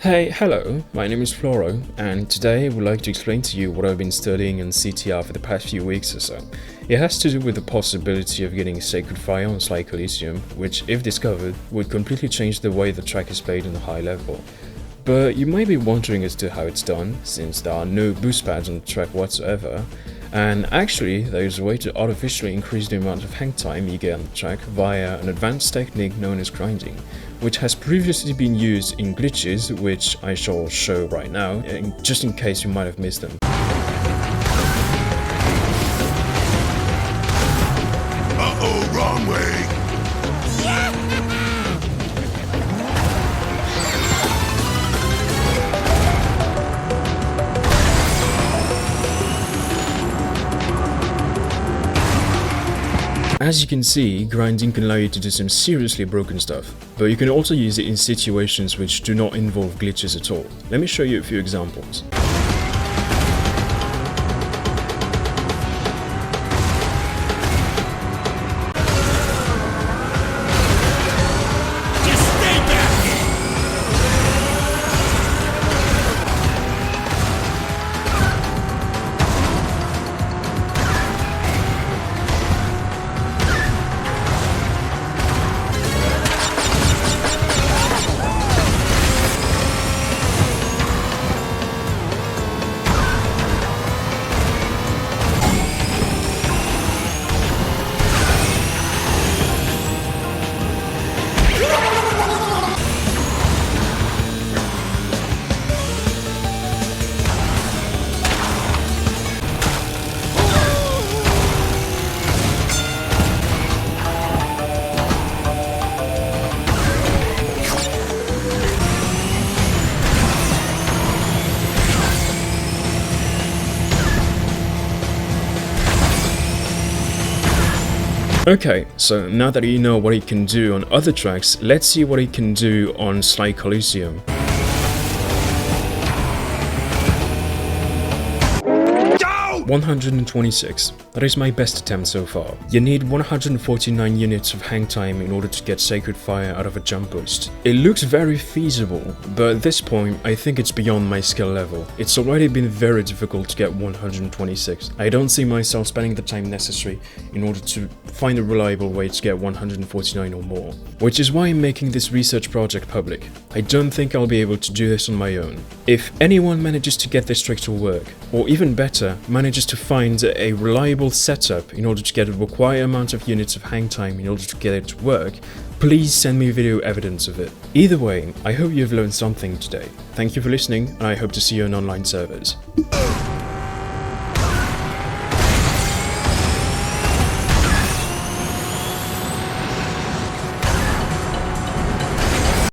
Hello, my name is Floro, and today I would like to explain to you what I've been studying in CTR for the past few weeks or so. It has to do with the possibility of getting Sacred Fire on Coliseum, which, if discovered, would completely change the way the track is played on a high level. But you might be wondering as to how it's done, since there are no boost pads on the track whatsoever, and actually there is a way to artificially increase the amount of hang time you get on the track via an advanced technique known as grinding, which has previously been used in glitches, which I shall show right now, just in case you might have missed them. Uh-oh, wrong way! As you can see, grinding can allow you to do some seriously broken stuff, but you can also use it in situations which do not involve glitches at all. Let me show you a few examples. Okay, so now that you know what it can do on other tracks, let's see what it can do on Coliseum. 126. That is my best attempt so far. You need 149 units of hang time in order to get Sacred Fire out of a jump boost. It looks very feasible, but at this point I think it's beyond my skill level. It's already been very difficult to get 126. I don't see myself spending the time necessary in order to find a reliable way to get 149 or more. Which is why I'm making this research project public. I don't think I'll be able to do this on my own. If anyone manages to get this trick to work, or even better, manages to find a reliable setup in order to get a required amount of units of hang time in order to get it to work, please send me video evidence of it. Either way, I hope you've learned something today. Thank you for listening, and I hope to see you on online servers.